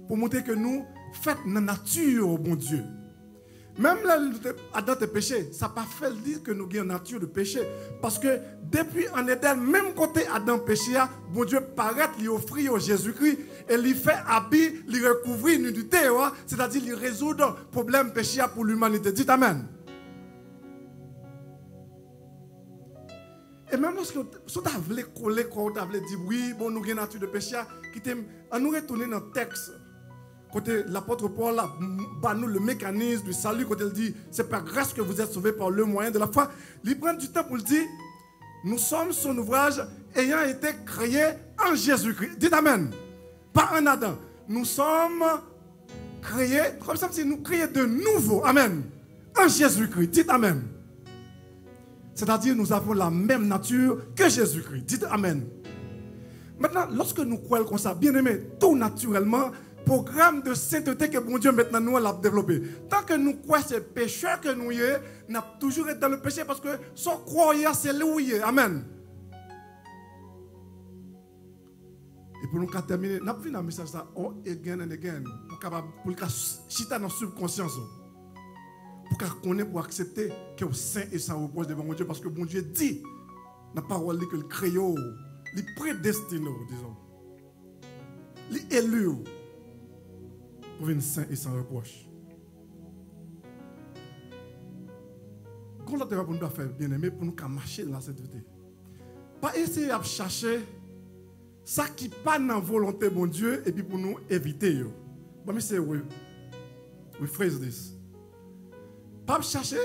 Pour montrer que nous faisons la nature au bon Dieu. Même là, Adam a péché, ça n'a pas fait dire que nous avons une nature de péché. Parce que depuis en Éden, même côté Adam péché, bon Dieu paraît, lui offrir au Jésus-Christ et lui fait habit, lui recouvrir nudité, c'est-à-dire lui résoudre le problème péché pour l'humanité. Dites Amen. Et même lorsque vous avez collé, vous avez dit oui, bon, nous avons une nature de péché, on nous retourne dans le texte. Côté l'apôtre Paul a nous le mécanisme du salut, quand il dit c'est par grâce que vous êtes sauvés par le moyen de la foi. Il prend du temps pour le dire nous sommes son ouvrage ayant été créés en Jésus-Christ. Dites Amen. Pas en Adam. Nous sommes créés, comme ça, si nous créons de nouveau. Amen. En Jésus-Christ. Dites Amen. C'est-à-dire, nous avons la même nature que Jésus-Christ. Dites Amen. Maintenant, lorsque nous croyons comme ça, bien aimé, tout naturellement, programme de sainteté que bon Dieu maintenant nous l'a développé. Tant que nous croyons ces pécheurs que nous y sommes, nous avons toujours été dans le péché parce que sans croyant, c'est là où il est. Amen. Et pour nous terminer, nous avons vu un message ça, again and again, pour que chita dans la subconscience, pour qu'on connaisse, pour accepter que le saint et sans reproche devant mon Dieu, parce que bon Dieu dit, dans la parole que le créole, le prédestiné, disons, l'élu, pour une saint et sans reproche. Quand l'autre pour nous faire bien aimé, pour nous marcher dans la sainteté. Pas essayer de chercher ça qui n'est pas dans la volonté de mon Dieu et puis pour nous éviter. But me say we phrase this. Pas chercher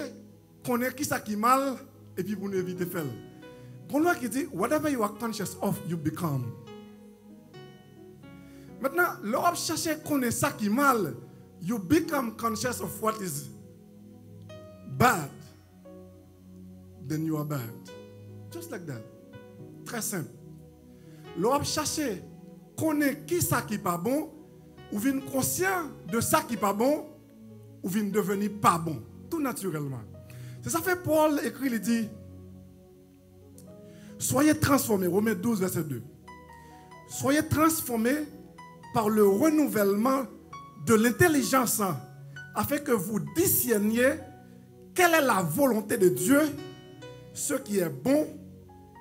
connaître qui ça qui est mal et puis pour nous éviter de faire. Quand l'autre qui dit whatever you are conscious of, you become. Maintenant, l'Europe cherche connaître ça qui est mal, you become conscious of what is bad, then you are bad. Just like that. Très simple. L'Europe cherche connaître qui ça qui n'est pas bon, ou vient conscient de ça qui n'est pas bon, ou vient devenir pas bon, tout naturellement. C'est ça fait Paul écrit, il dit, soyez transformés, Romains 12, verset 2. Soyez transformés par le renouvellement de l'intelligence, afin que vous discerniez quelle est la volonté de Dieu, ce qui est bon,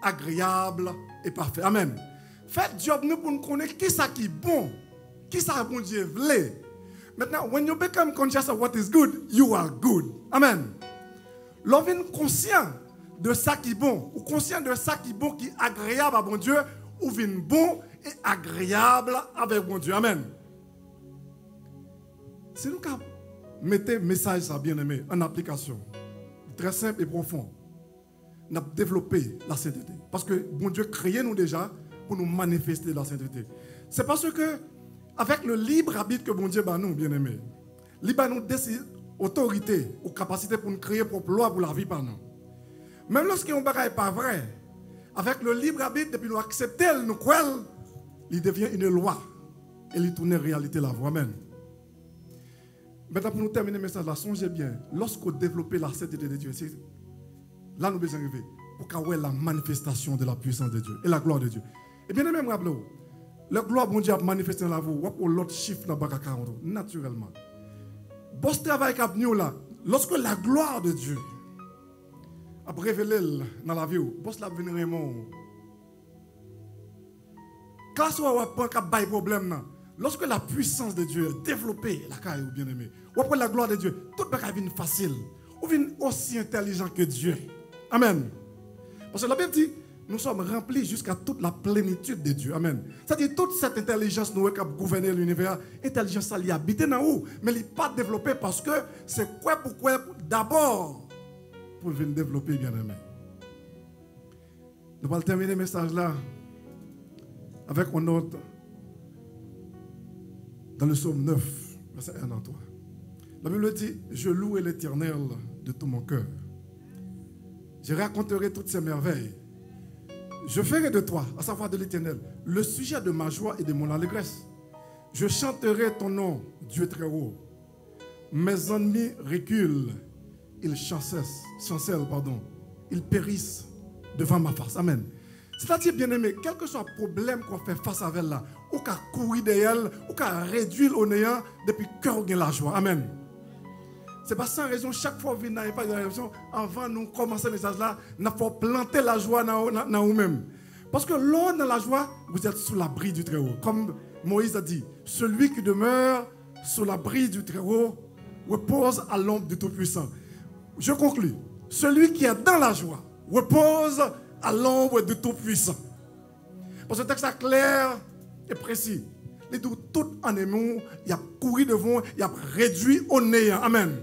agréable et parfait. Amen. Faites job nous pour nous connaître qui ça qui est bon, qui ça bon Dieu veut. Maintenant, when you become conscious of what is good, you are good. Amen. Lorsque vous êtes conscient de ça qui est bon, ou conscient de ça qui est bon, qui est agréable à bon Dieu, ou vous êtes bon et agréable avec bon Dieu. Amen. C'est nous qui mettons le message, ça bien aimé, en application. Très simple et profond. Nous avons développé la sainteté. Parce que bon Dieu créé nous déjà pour nous manifester la sainteté. C'est parce que, avec le libre arbitre que bon Dieu bat nous, bien aimé, il bat nous des autorités ou capacités pour nous créer propre loi pour la vie par nous. Même lorsqu'on n'est pas vrai, avec le libre arbitre, depuis nous accepter, nous croyons, il devient une loi. Et il tourne en réalité la voie. Amen. Maintenant, pour nous terminer le message là, songez bien, lorsqu'on développe la sainteté de Dieu, là nous besoin arriver pour qu'on ait la manifestation de la puissance de Dieu et la gloire de Dieu. Et bien même rappelez-vous, la gloire de Dieu a manifesté dans la vie, ou pour l'autre chiffre dans le naturellement. Boss travail cap nous là, lorsque la gloire de Dieu a révélé dans la vie, boss la venir vraiment. Quand on a pas de problème, lorsque la puissance de Dieu est développée, la caille ou bien aimé, ou après la gloire de Dieu, tout le monde vient facile, ou vient aussi intelligent que Dieu. Amen. Parce que la Bible dit, nous sommes remplis jusqu'à toute la plénitude de Dieu. Amen. C'est-à-dire toute cette intelligence nous qui gouverner l'univers, intelligence ça y habite dans nous, mais elle n'est pas développée parce que c'est quoi d'abord pour venir développer bien aimé. Nous allons terminer le message là avec une note dans le psaume 9, verset 1 à 3. La Bible dit, je louerai l'Éternel de tout mon cœur. Je raconterai toutes ses merveilles. Je ferai de toi, à savoir de l'Éternel, le sujet de ma joie et de mon allégresse. Je chanterai ton nom, Dieu très haut. Mes ennemis reculent, ils chancellent, ils périssent devant ma face. Amen. C'est-à-dire, bien aimé, quel que soit le problème qu'on fait face à elle là, ou qu'à courir derrière elle, ou qu'à réduire au néant, depuis que cœur gagne la joie. Amen. C'est pas sans raison, chaque fois que vous n'avez pas de raison, avant de commencer le message là, il faut planter la joie dans vous-même. Parce que l'on dans la joie, vous êtes sous l'abri du Très-Haut. Comme Moïse a dit, celui qui demeure sous l'abri du Très-Haut repose à l'ombre du Tout-Puissant. Je conclus. Celui qui est dans la joie repose à l'ombre du Tout-Puissant. Parce que le texte est clair et précis. Il dit tout en amour, il a couru devant, il a réduit au néant. Amen.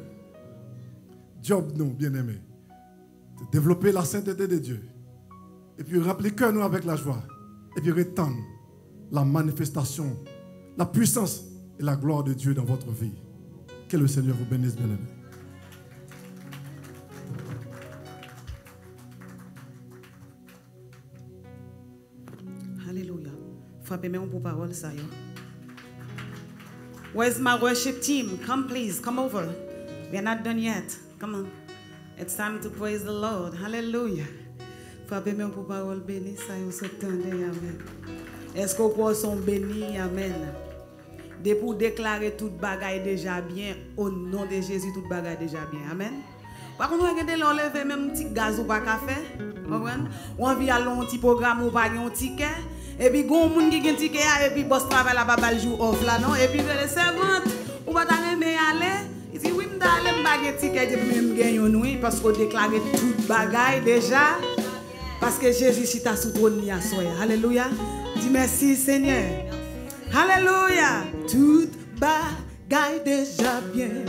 Job, nous, bien-aimés, de développer la sainteté de Dieu. Et puis remplir nous avec la joie. Et puis retendre la manifestation, la puissance et la gloire de Dieu dans votre vie. Que le Seigneur vous bénisse, bien-aimés. Alléluia. Frappez-moi pour parole, ça y est. Where's my worship team? Come, please. Come over. We are not done yet. Come on. It's time to praise the Lord. Hallelujah. Frappez-moi pour parole bénie, ça y est, s'entendez. Amen. Est-ce que vous sont bénis? Amen. De pour déclarer toute bagaille déjà bien, au nom de Jésus, toute bagaille déjà bien. Amen. Par contre, vous regardez l'enlever même un petit gaz ou pas café. On vit à un petit programme ou pas un ticket. Et puis, gon moun qui gen ticket et puis boss travail là pas le jour off là non et puis les servantes ou pas t'aimer aller il dit oui m'd'aller m'bagay ticket et puis me gagne oui parce qu'on déclarer toute bagaille déjà parce que Jésus chita sous trône ni assoya. Alléluia. Dis merci Seigneur. Alléluia. Toute bagaille déjà bien.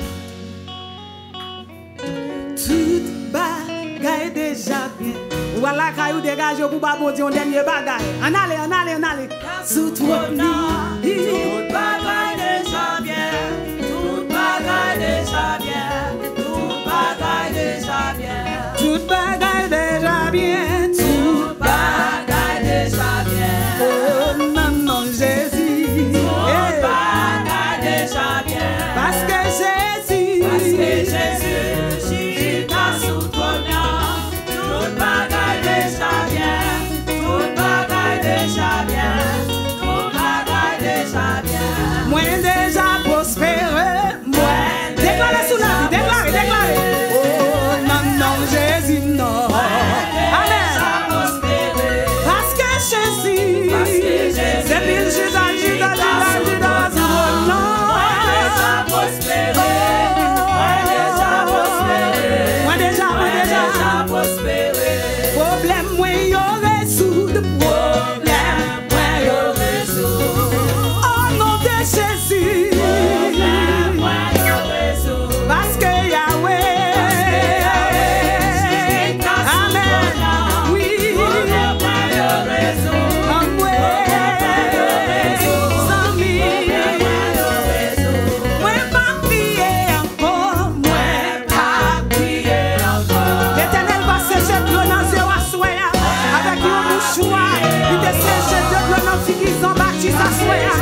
Toute bagaille déjà bien. Voilà caillou dégage pour pas bon Dieu dernier bagaille. En allez. Sous trône ni. Toute bagaille déjà bien. Toute bagaille déjà bien. Toute bagaille déjà bien. Toute bagaille déjà bien. Toute bagaille déjà bien. Oh non Jésus. Toute bagaille déjà bien. Parce que Jésus. Chita sous trône. Toute bagaille déjà bien. Toute bagaille déjà bien. Toute bagaille déjà bien. Moi déjà prospéré. Moi déclarez sous la vie. Déclarez. Oh non Jésus non. Amen. Parce que Jésus. C'est bien Judas. Problème moi yo résoudre. Problème moi yo résoudre. Au nom de Jésus. Problème moi yo résoudre. Parce que Yahweh. Amen. Oui. Problème moi yo résoudre. Moi pas prier encore. Moi pas prier encore. L'Éternel va sécher de l'eau dans zéro assoya. Avec un mouchoir. Il te sécher de l'eau dans fille qui s'en bâtisse assoya.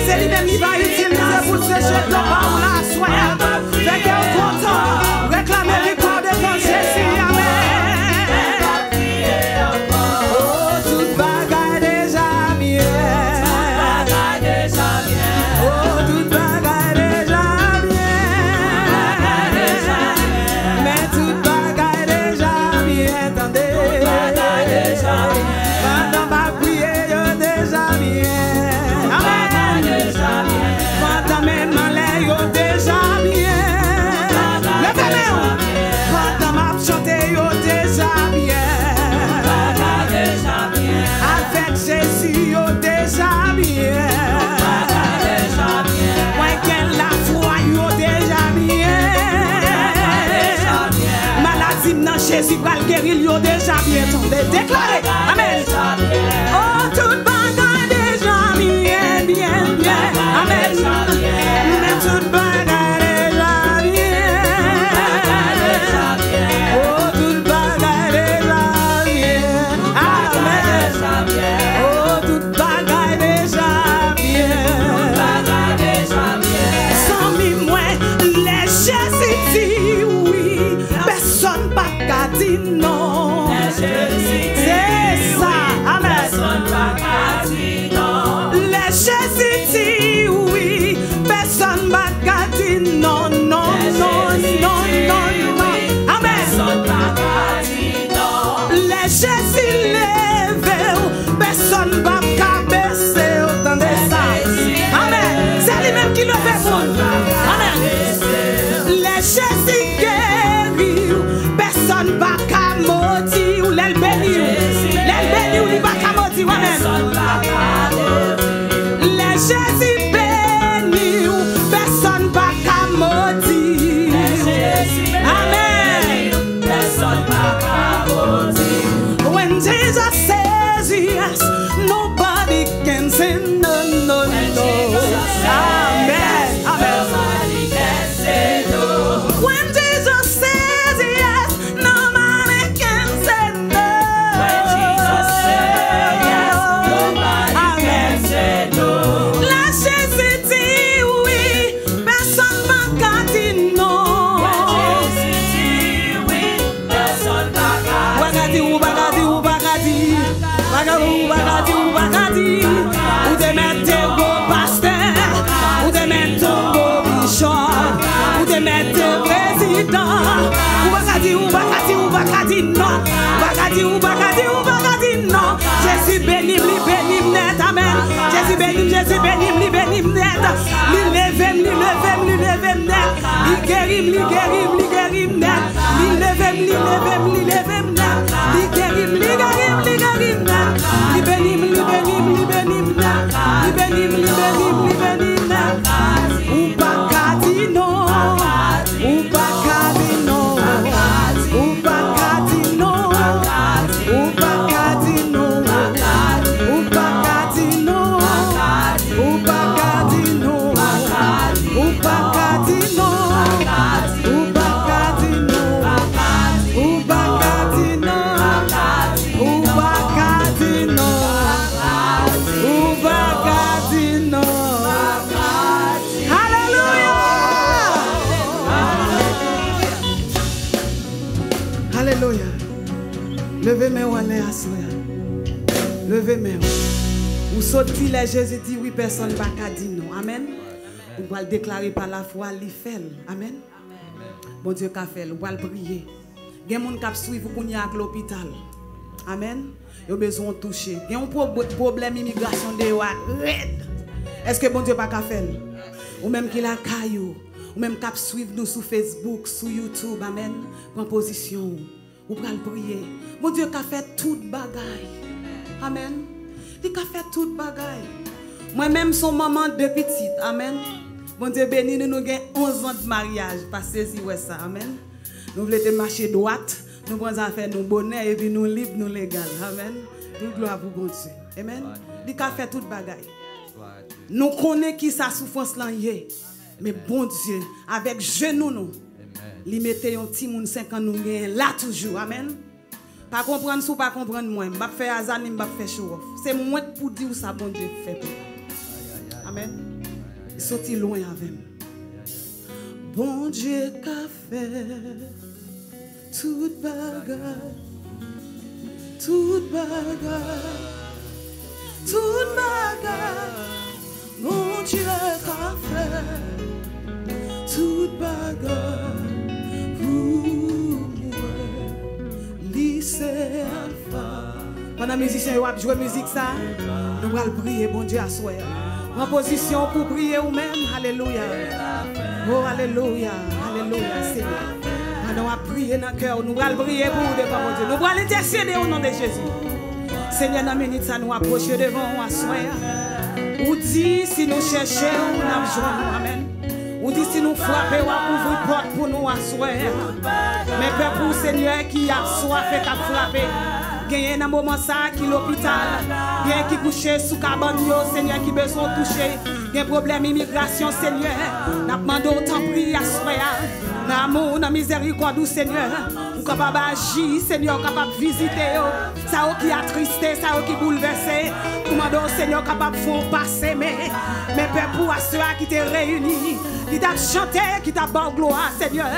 C'est lui-même qui va utiliser pour sécher de l'eau par là assoya. Fait que content. Réclamer les corps devant Jésus. Amen. Oh, toute bagaille déjà bien. Oh, toute bagaille déjà bien. Mais toute bagaille déjà bien. Attendez. Pendant ma prière, yo déjà bien. Amen. Pendant mes malais, yo déjà bien. Levez-le. Pendant ma chanter, yo déjà bien. Avec Jésus, yo déjà bien. Moi, qu'elle la foi, yo déjà bien. Maladie dans Jésus, va le guérir, yo déjà bien. Attendez, déclarez. Amen. Oh, toute bagaille déjà bien. Amen. Mais toute bagaille déjà bien. Oh, toute bagaille déjà bien. Amen. Oh, toute bagaille déjà bien. Sans mi moins, les Jésus dit oui. Personne pas qu'à dire non. C'est ça. Amen. Les Jésus dit oui. Personne pas qu'à dire non. Amen. Les Jésus lève. Personne pas qu'à baisser. Autant de ça. Amen. C'est lui-même qui le fait. Amen. Les Jésus guérit. Personne pas qu'à maudire. Ou l'élève. Li levem net. Li guérim net. Li levem net. Li guérim net. Li benim net. Li benim net. Ou pas cadino. Ou pas cadino. Ou pas cadino. Ou pas cadino. Ou pas cadino. Ou pas cadino. Ou pas cadino. Ou pas cadino. Ou pas cadino. Ou pas cadino. Ou pas cadino. Alléluia. Alléluia. Levez mes mains à soya. Levez mes mains. Ou sorti les Jésus dit oui, personne ne va dire non. Amen. On va le déclarer par la foi, il fait. Amen. Bon Dieu qu'a fait, on va le prier. Il y a des gens qui suivent pour à l'hôpital. Amen. Ils ont besoin de toucher. Il y a un problème d'immigration de red. Est-ce que bon Dieu pas qu'à faire? Ou même qu'il a caillou. Ou même qui suivre nous sur Facebook, sur YouTube. Amen. Prends position. Ou pral prier. Mon Dieu qui a fait toute bagaille. Amen. Il a fait toute bagaille. Moi-même, son maman de petite. Amen. Bon Dieu béni, nous avons 11 ans de mariage. Pas saisi ouais ça. Amen. Nous voulons marcher droite. Nous prenons affaire nous bonnet et puis nous libres, nous légal. Amen. Toute gloire pour bon Dieu. Amen. Il a fait toute bagaille. Nous connaissons qui sa souffrance là y. Mais bon Dieu, avec genou nous. Li mette un petit moun 5 ans nous là toujours. Amen. Pas comprendre sou pas comprendre moi. M'pa faire azani, m'pa faire show off. C'est moi pour dire ça bon Dieu fait pour. Amen. Sorti loin avec. Bon Dieu qu'a fait toute bagarre. Toute bagarre. Toute bagarre. Bon Dieu qu'a fait toute bagarre. Pendant que les musiciens jouent musique, ça, nous allons prier, bon Dieu, à soi. En position pour prier ou même, alléluia. Oh, alléluia, alléluia, Seigneur. Pendant à prier dans le cœur, nous allons prier pour vous, bon Dieu. Nous allons intercéder au nom de Jésus. Seigneur, dans la minute, ça nous approcher devant à soi. Ou dit, si nous cherchons, nous avons besoin, amen. Ou dit si nous frappons, ou ouvrir porte pour nous asseoir. Mais peuple Seigneur qui a soif et qui a frappé. Il y a un moment ça qui l'hôpital. Il y a qui couche sous cabane, Seigneur qui besoin de toucher. Il y a un problème d'immigration, Seigneur. Nous demandons autant prier à soir. Dans la miséricorde, Seigneur. Ou capable d'agir, Seigneur, capable de visiter. Ça qui a attristé, ça qui bouleversé. Nous demandons, Seigneur, capable de faire passer. Mais peuple pour ceux qui t'ont réunis. Il t'a chanté, qui t'a bon gloire, Seigneur.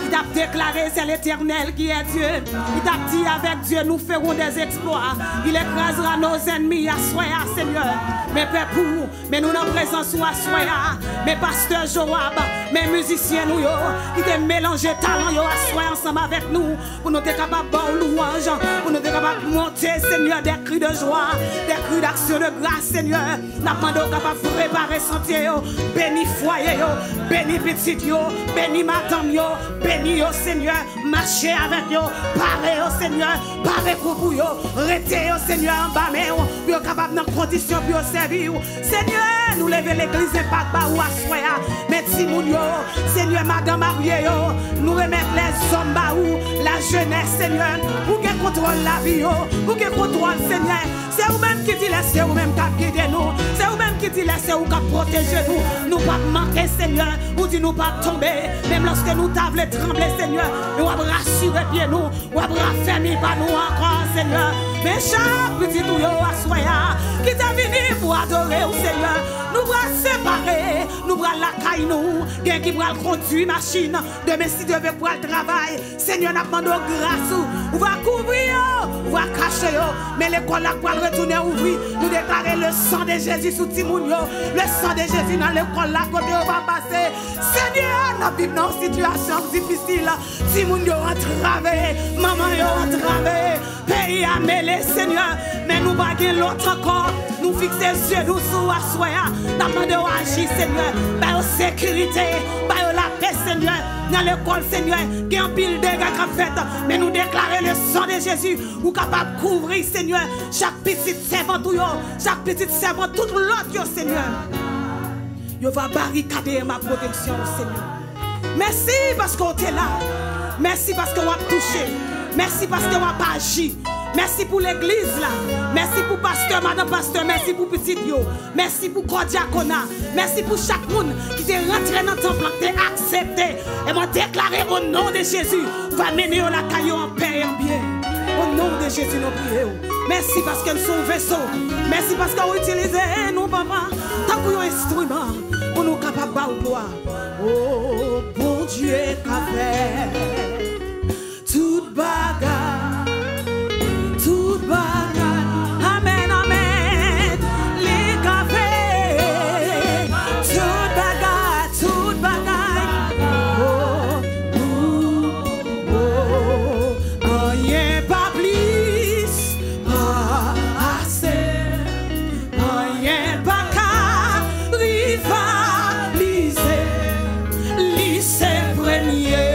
Il t'a déclaré, c'est l'Éternel qui est Dieu. Il t'a dit, avec Dieu, nous ferons des exploits. Il écrasera nos ennemis à soya, Seigneur. Mais peuple, mais nous en présence à soya. Mes pasteurs Joab, mes musiciens, nous, qui t'ont mélangé talent, à soya ensemble avec nous. Pour nous être capables de louange, pour nous être capables de monter, Seigneur, des cris de joie, des cris d'action de grâce, Seigneur. Nous demandons capables de préparer sentier, béni foyer, béni petit yo, béni madame yo, béni yo Seigneur, marchez avec yo, parlez au Seigneur, parlez pour yo, restez au Seigneur en bas mais yo capable dans condition pour servir. Seigneur, nous lever l'église impact ba ou assoya, mais Timoun yo, Seigneur madame mariée yo, nous remettre les hommes ba ou la jeunesse Seigneur, pour que contrôle la vie yo, pour que contrôle Seigneur. C'est vous-même qui dit laissez vous-même qui guide nous, c'est vous-même qui dit laissez vous qui protéger nous, nous pas manquer Seigneur. Ou dit nous pas tomber, même lorsque nous t'avons tremblé, Seigneur, nous avons rassuré pied nous, nous avons raffermi par nous encore, Seigneur. Mais chaque petit tout à soya, qui t'a venu pour adorer au Seigneur, nous allons séparer, nous allons la caille nous, quelqu'un qui va conduire machine, demain si Dieu veut pour le travail, Seigneur, nous demandons grâce, on va couvrir, on va cacher, mais l'école là pour retourner ouvrir, nous déclarer le sang de Jésus sous Timoun, le sang de Jésus dans l'école là, côté on va passer. Seigneur, nous vivons dans une situation difficile. Si nous sommes entravés, maman est entravée, pays a mêlé, Seigneur. Mais nous ne pas l'autre encore. Nous nous fixer les yeux nous sur Assoya. Nous demandons agir, Seigneur. Par la sécurité, par la paix, Seigneur. Dans l'école, Seigneur, il y a un pile de dégâts qui fait. Mais nous déclarer le sang de Jésus. Ou capable de couvrir, Seigneur, chaque petite servante, chaque petite servante, tout l'autre, Seigneur. Je vais barricader ma protection, Seigneur. Merci parce qu'on est là. Merci parce qu'on a touché. Merci parce qu'on a agi. Merci pour l'église là. Merci pour pasteur, madame pasteur. Merci pour petit yo. Merci pour Cordiacona. Merci pour chaque monde qui est rentré dans le temple, qui est accepté. Et m'a déclaré au nom de Jésus. Va mener la caillou en paix et en bien. Au nom de Jésus, nous prions. Merci parce que nous sommes vaisseaux. Merci parce qu'on utilise nous, papa, tant que instrument pour nous capables de gloire. Oh, bon Dieu, qu'a fait toute bagarre, toute bagarre. Amen, amen. Les cafés, toute bagarre, toute bagarre. Oh, oh, oh, rien pas plus, pas assez, rien pas qu'à rivaliser, lycée premier.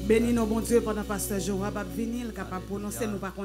Bénis nos bons Dieu pendant pasteur Joab va venir capable de prononcer nous par contre.